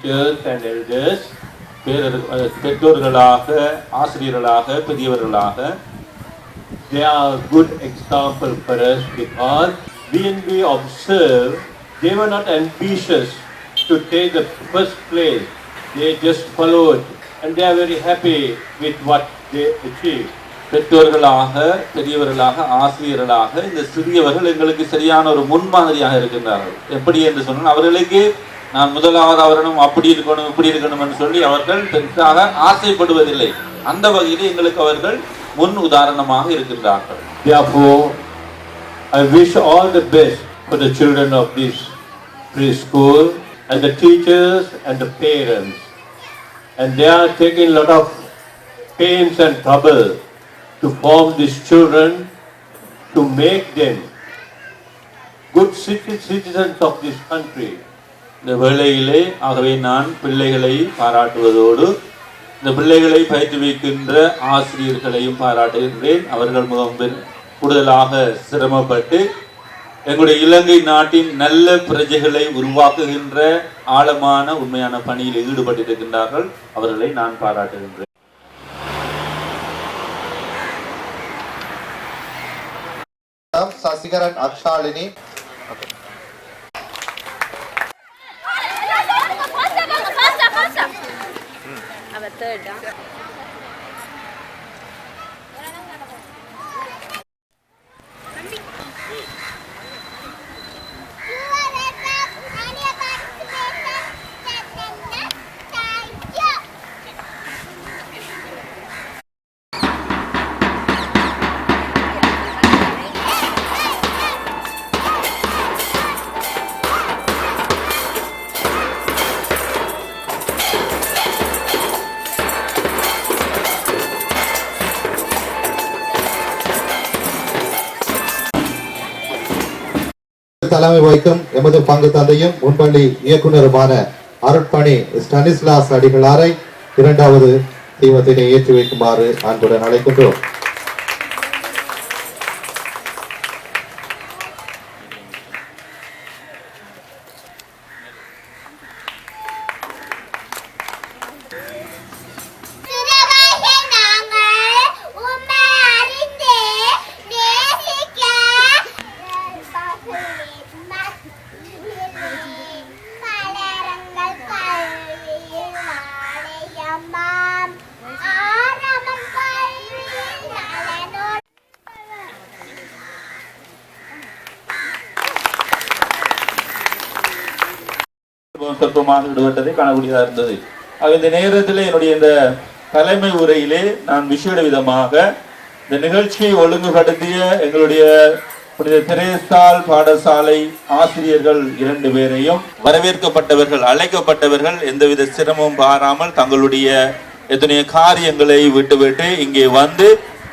teachers and elders, பெற்றோர்களாக, ஆசிரியர்களாக, பெரியவர்களாக, they are a good example for us because when we observe, they were not ambitious to take the first place. They just followed and they are very happy with what they achieved. பெற்றோர்களாக, பெரியவர்களாக, ஆசிரியர்களாக இந்த சிறியவர்கள் எங்களுக்கு சரியான ஒரு முன்மாதிரியாக இருக்கின்றார்கள். எப்படி என்று சொன்னால், அவர்களுக்கு நான் முதலாவது அவர்களும் அப்படி இருக்கணும் இப்படி இருக்கணும் என்று சொல்லி அவர்கள் பெருசாக ஆசைப்படுவதில்லை. அந்த வகையில் எங்களுக்கு அவர்கள் முன் உதாரணமாக இருக்கின்றார்கள். Therefore, I wish all the best for the children of this preschool and the teachers and the parents. And they are taking a lot of pains and trouble to form these children, to make them good citizens of this country. இந்த வேளையிலே ஆகவே நான் பிள்ளைகளை பாராட்டுவதோடு இந்த பிள்ளைகளை பயிற்றுவிக்கின்ற ஆசிரியர்களையும் பாராட்டுகின்றேன். அவர்கள் மிகவும் கூடுதலாக சிரமப்பட்டு எங்களுடைய இலங்கை நாட்டின் நல்ல பிரஜைகளை உருவாக்குகின்ற ஆழமான உண்மையான பணியில் ஈடுபட்டிருக்கின்றார்கள். அவர்களை நான் பாராட்டுகின்றேன். சசிகரன் அக்ஷாலினி. தலைமை வகிக்கும் எமது பங்கு தந்தையும் முன்பள்ளி இயக்குநருமான அருட்பணி ஸ்டானிஸ்லாஸ் அடிகளாரை இரண்டாவது தீபத்தினை ஏற்றி வைக்குமாறு அன்புடன் அழைக்கின்றோம். சொற்பமாக ஈடுபட்டதை காணக்கூடியதாக இருந்தது. இந்த நேரத்தில் என்னுடைய இந்த தலைமை உரையிலே நான் விசேட விதமாக இந்த நிகழ்ச்சியை ஒழுங்குபடுத்திய எங்களுடைய திரேசால் பாடசாலை ஆசிரியர்கள் 2 பேரையும், வரவேற்கப்பட்டவர்கள், அழைக்கப்பட்டவர்கள் எந்தவித சிரமமும் பாராமல் தங்களுடைய எத்தனைய காரியங்களை விட்டுவிட்டு இங்கே வந்து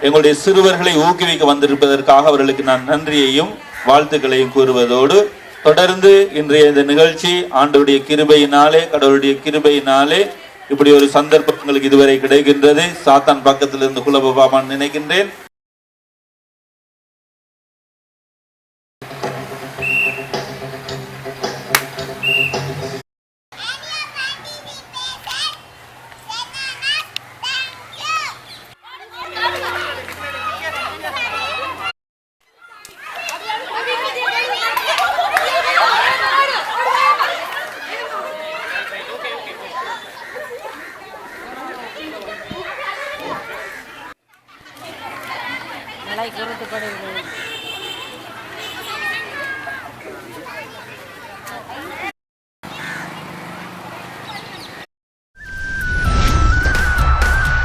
எங்களுடைய சிறுவர்களை ஊக்குவிக்க வந்திருப்பதற்காக அவர்களுக்கு நான் நன்றியையும் வாழ்த்துக்களையும் கூறுவதோடு, தொடர்ந்து இன்றைய இந்த நிகழ்ச்சி ஆண்டவருடைய கிருபையினாலே, கடவுளுடைய கிருபையினாலே இப்படி ஒரு சந்தர்ப்பம் உங்களுக்கு இதுவரை கிடைக்கின்றது. சாத்தான் பக்கத்தில் இருந்து குலபாமான் நினைக்கின்றேன். मलाई गुरु तो पड़ेगा.